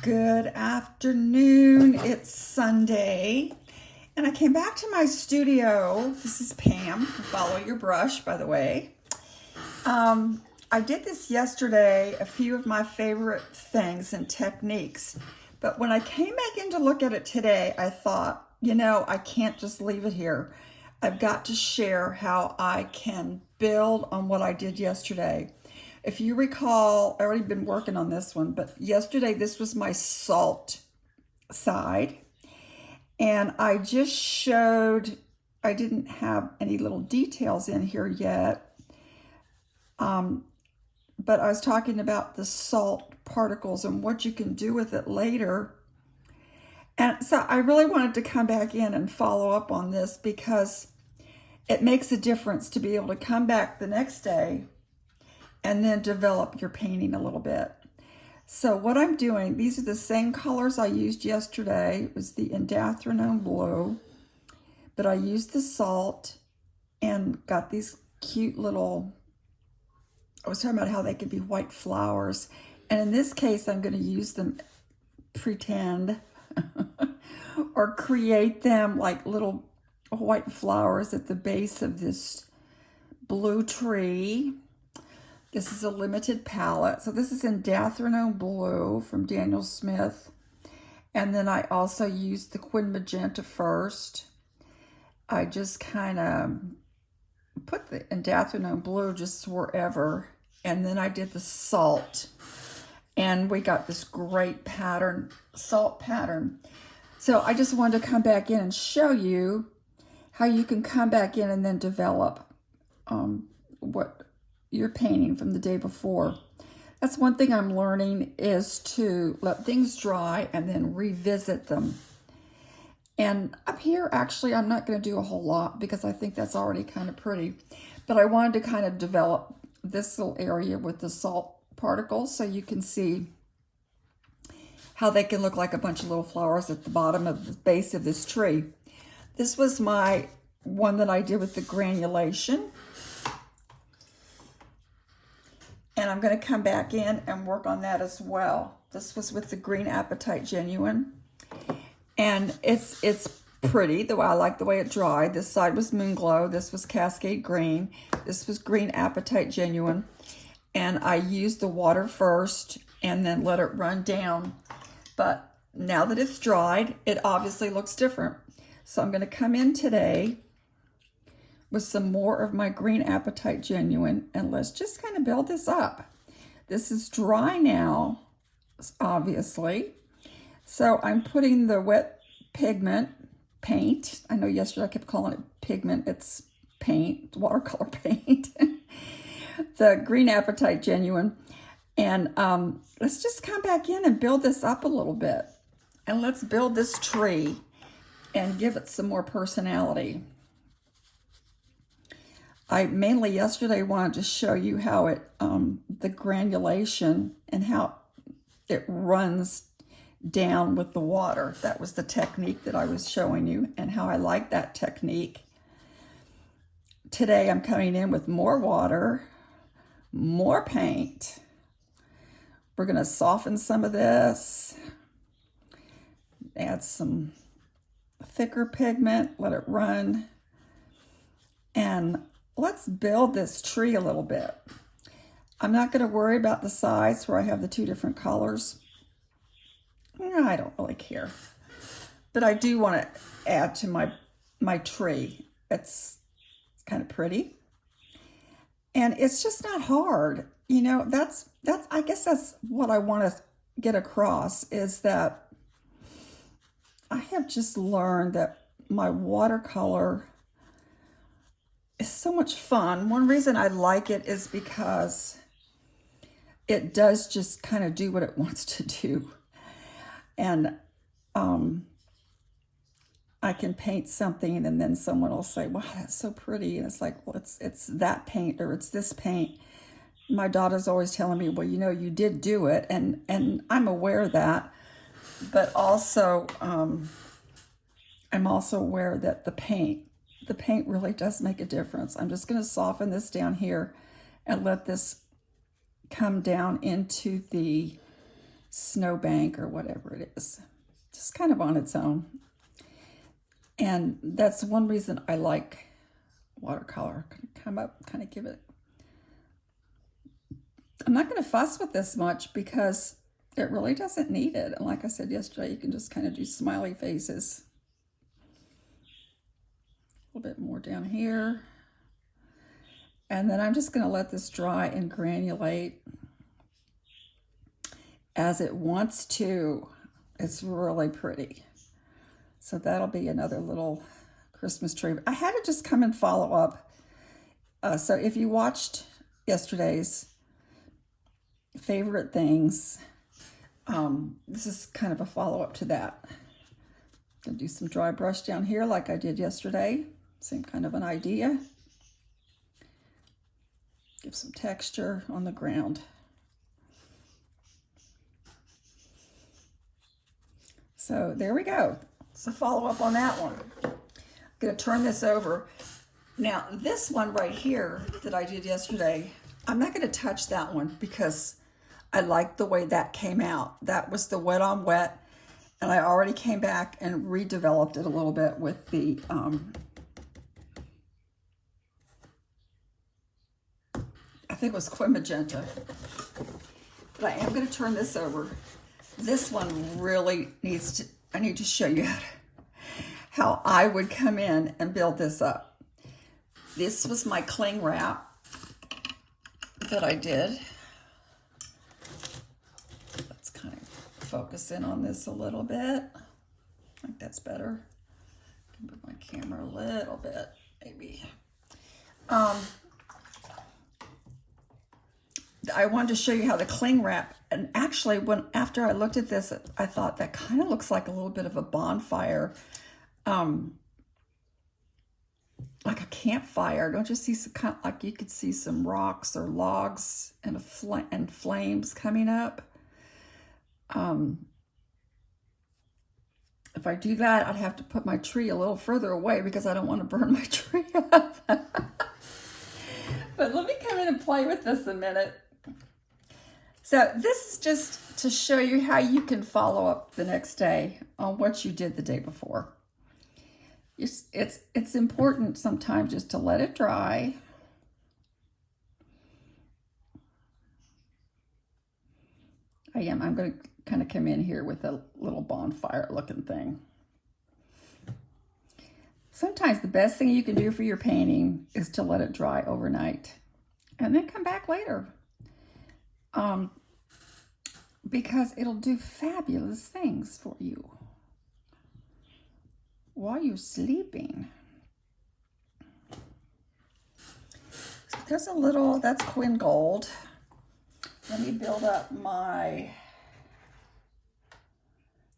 Good afternoon. It's Sunday, and I came back to my studio. This is Pam. Follow your brush, by the way. I did this yesterday, a few of my favorite things and techniques. But when I came back in to look at it today, I thought, I can't just leave it here. I've got to share how I can build on what I did yesterday. If you recall, I already been working on this one, but yesterday this was my salt side. And I just showed, I didn't have any little details in here yet. But I was talking about the salt particles and what you can do with it later. And so I really wanted to come back in and follow up on this because it makes a difference to be able to come back the next day and then develop your painting a little bit. So what I'm doing, these are the same colors I used yesterday. It was the indanthrone blue, but I used the salt and got these cute little, I was talking about how they could be white flowers. And in this case, I'm going to use them, pretend, or create them like little white flowers at the base of this blue tree. This is a limited palette. So this is indanthrone blue from Daniel Smith. And then I also used the Quin Magenta first. I just kind of put the indanthrone blue just wherever. And then I did the salt. And we got this great pattern, salt pattern. So I just wanted to come back in and show you how you can come back in and then develop what you're painting from the day before. That's one thing I'm learning, is to let things dry and then revisit them. And up here, actually, I'm not going to do a whole lot because I think that's already kind of pretty. But I wanted to kind of develop this little area with the salt particles so you can see how they can look like a bunch of little flowers at the bottom of the base of this tree. This was my one that I did with the granulation. And I'm going to come back in and work on that as well. This was with the Green Apatite Genuine. And it's pretty, though I like the way it dried. This side was Moon Glow. This was Cascade Green. This was Green Apatite Genuine. And I used the water first and then let it run down. But now that it's dried, it obviously looks different. So I'm going to come in today with some more of my Green Apatite Genuine, and let's just kind of build this up. This is dry now, obviously. So I'm putting the wet pigment, paint. I know yesterday I kept calling it pigment. It's paint, watercolor paint. The Green Apatite Genuine. And let's just come back in and build this up a little bit. And let's build this tree and give it some more personality. I mainly yesterday wanted to show you how it, the granulation and how it runs down with the water. That was the technique that I was showing you and how I like that technique. Today I'm coming in with more water, more paint. We're going to soften some of this, add some thicker pigment, let it run, and let's build this tree a little bit. I'm not going to worry about the sides where I have the two different colors. I don't really care. But I do want to add to my tree. It's kind of pretty. And it's just not hard. That's I guess that's what I want to get across, is that I have just learned that my watercolor is so much fun. One reason I like it is because it does just kind of do what it wants to do. And I can paint something and then someone will say, wow, that's so pretty. And it's like, well, it's that paint or it's this paint. My daughter's always telling me, well, you did do it. And I'm aware of that. But also, I'm also aware that the paint really does make a difference. I'm just going to soften this down here and let this come down into the snowbank or whatever it is, just kind of on its own. And that's one reason I like watercolor. Come up, kind of give it. I'm not going to fuss with this much because it really doesn't need it. And like I said yesterday, you can just kind of do smiley faces. A little bit more down here. And then I'm just going to let this dry and granulate as it wants to. It's really pretty. So that'll be another little Christmas tree. I had to just come and follow up. So if you watched yesterday's favorite things, this is kind of a follow-up to that. Gonna do some dry brush down here like I did yesterday. Same kind of an idea. Give some texture on the ground. So there we go. So follow up on that one. I'm gonna turn this over. Now this one right here that I did yesterday, I'm not gonna touch that one because I like the way that came out. That was the wet on wet, and I already came back and redeveloped it a little bit with the I think it was Quin Magenta. But I am going to turn this over. This one really needs to, I need to show you how I would come in and build this up. This was my cling wrap that I did. Let's kind of focus in on this a little bit. I think that's better. Move my camera a little bit, maybe. I wanted to show you how the cling wrap, and actually after I looked at this, I thought that kind of looks like a little bit of a bonfire, like a campfire. Don't you see some kind of, like you could see some rocks or logs and flames coming up? If I do that, I'd have to put my tree a little further away because I don't want to burn my tree up. But let me come in and play with this a minute. So this is just to show you how you can follow up the next day on what you did the day before. It's important sometimes just to let it dry. I'm going to kind of come in here with a little bonfire looking thing. Sometimes the best thing you can do for your painting is to let it dry overnight and then come back later. Because it'll do fabulous things for you while you're sleeping. So there's a little, that's Quin Gold. Let me build up my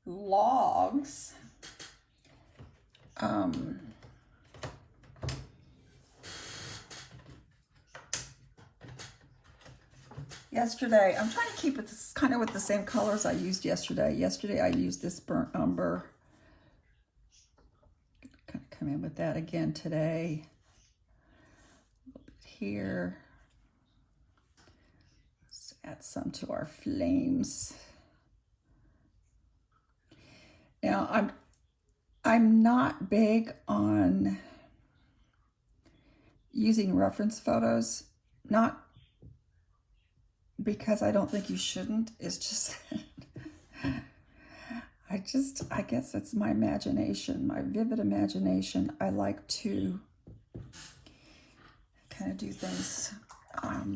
logs. Yesterday, I'm trying to keep it kind of with the same colors I used yesterday. Yesterday, I used this burnt umber. Kind of come in with that again today. A little bit here. Let's add some to our flames. Now, I'm not big on using reference photos, not because I don't think you shouldn't. It's just, I guess it's my imagination, my vivid imagination. I like to kind of do things a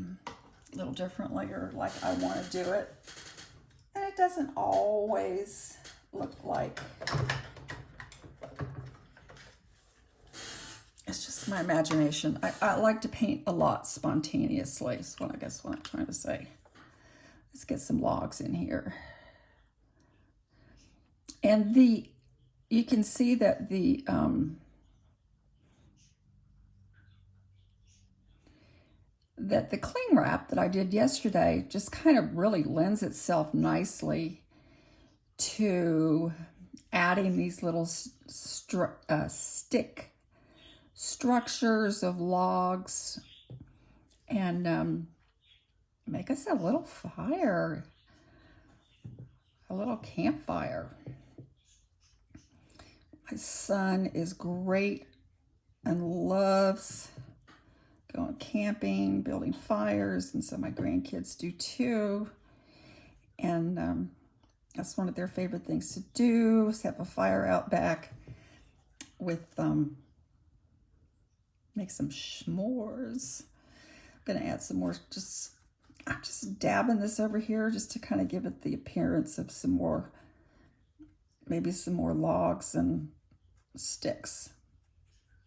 little differently or like I want to do it. And it doesn't always look like, it's just my imagination. I like to paint a lot spontaneously, is what I guess what I'm trying to say. Let's get some logs in here. And you can see that the cling wrap that I did yesterday just kind of really lends itself nicely to adding these little stick structures of logs and make us a little fire. little campfire. My son is great and loves going camping, building fires, and so my grandkids do too. And that's one of their favorite things to do, is have a fire out back with, make some s'mores. I'm gonna add some more, I'm just dabbing this over here just to kind of give it the appearance of some more, maybe some more logs and sticks.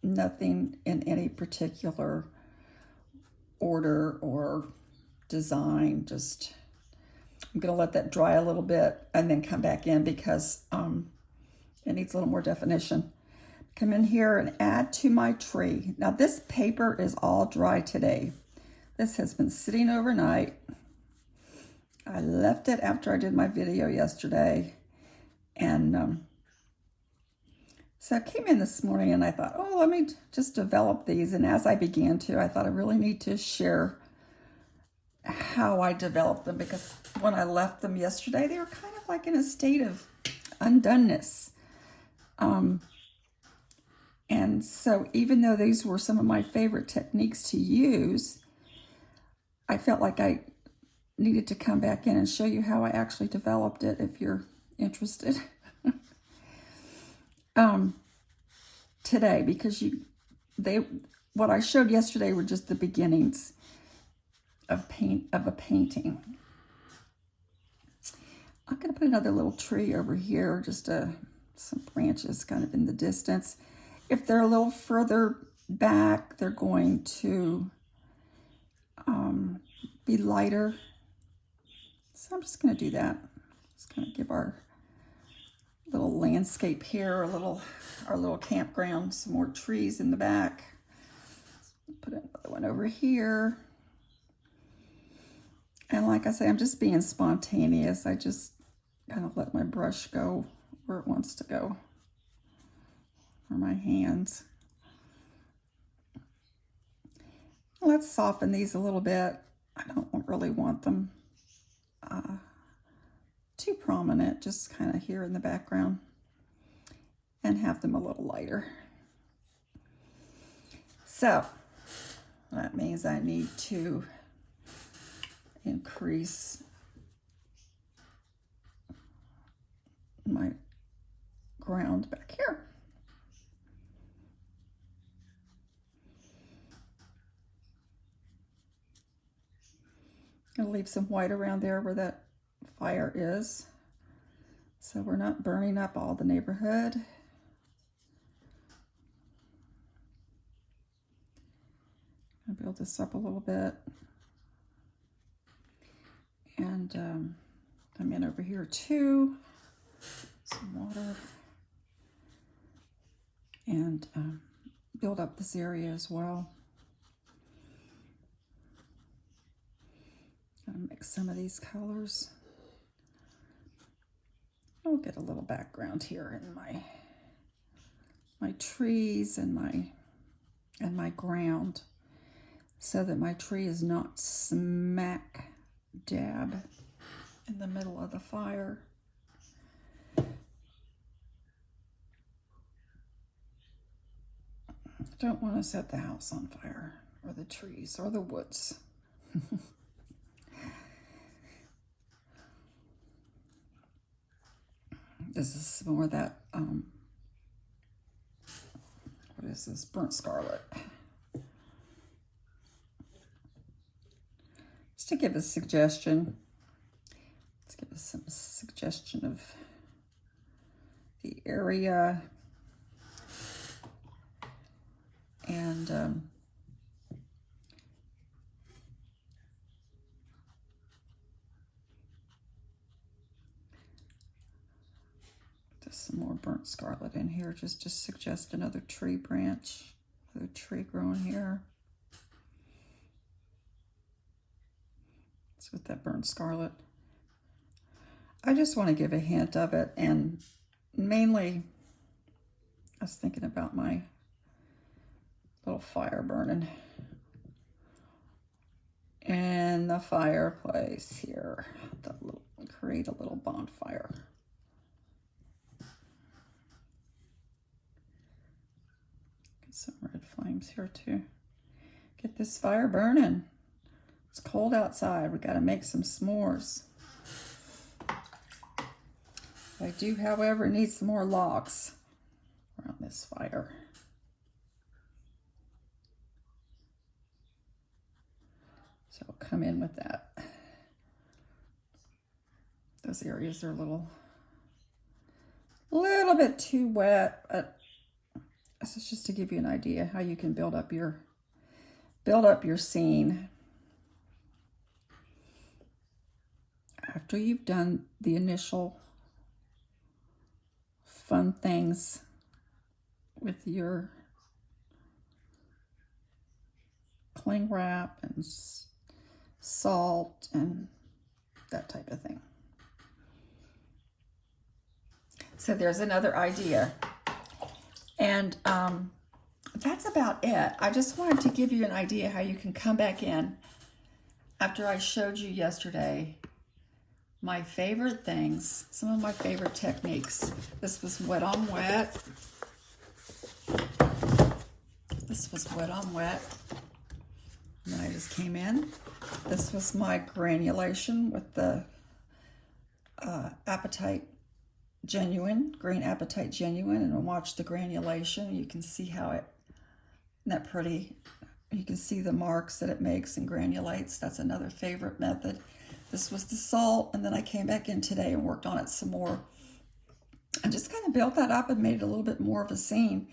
Nothing in any particular order or design, just I'm gonna let that dry a little bit and then come back in because it needs a little more definition. Come in here and add to my tree. Now this paper is all dry today. This has been sitting overnight. I left it after I did my video yesterday. And so I came in this morning and I thought, oh, let me just develop these. And as I began to, I thought I really need to share how I developed them, because when I left them yesterday, they were kind of like in a state of undoneness. And so even though these were some of my favorite techniques to use, I felt like I needed to come back in and show you how I actually developed it if you're interested. Today, because what I showed yesterday were just the beginnings of a painting. I'm going to put another little tree over here, just some branches kind of in the distance. If they're a little further back, they're going to be lighter. So I'm just going to do that. Just going to give our little landscape here, our little campground, some more trees in the back. Put another one over here. And like I say, I'm just being spontaneous. I just kind of let my brush go where it wants to go, or my hands. Let's soften these a little bit. I don't really want them too prominent, just kind of here in the background, and have them a little lighter. So that means I need to increase my ground back here. Gonna leave some white around there where that fire is, so we're not burning up all the neighborhood. I'll build this up a little bit. And I'm in over here too. Some water. And build up this area as well. Gonna mix some of these colors. I'll get a little background here in my trees and my ground, so that my tree is not smack dab in the middle of the fire. Don't want to set the house on fire, or the trees, or the woods. This is more of that, what is this, burnt scarlet. Just to give a suggestion, let's give us some suggestion of the area. And just some more burnt scarlet in here, just to suggest another tree branch, another tree growing here. It's with that burnt scarlet. I just want to give a hint of it, and mainly I was thinking about my little fire burning. in the fireplace here. Create a little bonfire. Get some red flames here too. Get this fire burning. It's cold outside. We got to make some s'mores. I do, however, need some more logs around this fire. So I'll come in with that. Those areas are a little bit too wet, but this is just to give you an idea how you can build up your scene. After you've done the initial fun things with your cling wrap and salt and that type of thing. So there's another idea. And that's about it. I just wanted to give you an idea how you can come back in after I showed you yesterday my favorite things, some of my favorite techniques. This was wet on wet. This was wet on wet. And then I just came in. This was my granulation with the Appetite Genuine, Green Appetite Genuine, and watch the granulation. You can see how isn't that pretty? You can see the marks that it makes and granulates. That's another favorite method. This was the salt, and then I came back in today and worked on it some more. And just kind of built that up and made it a little bit more of a scene.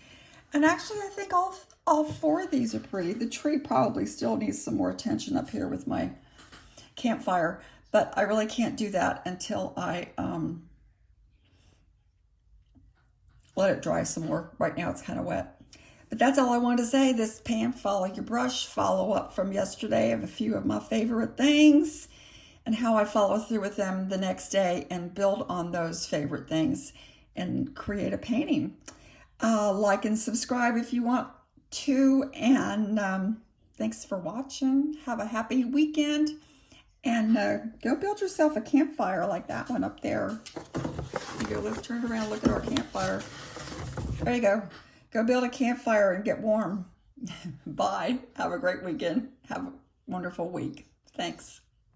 And actually, I think all four of these are pretty. The tree probably still needs some more attention up here with my campfire, but I really can't do that until I let it dry some more. Right now it's kind of wet. But that's all I wanted to say. This pan, follow your brush, follow up from yesterday of a few of my favorite things and how I follow through with them the next day and build on those favorite things and create a painting. Like and subscribe if you want to. And thanks for watching. Have a happy weekend. And go build yourself a campfire like that one up there. You go turn around, look at our campfire. There you go. Go build a campfire and get warm. Bye. Have a great weekend. Have a wonderful week. Thanks.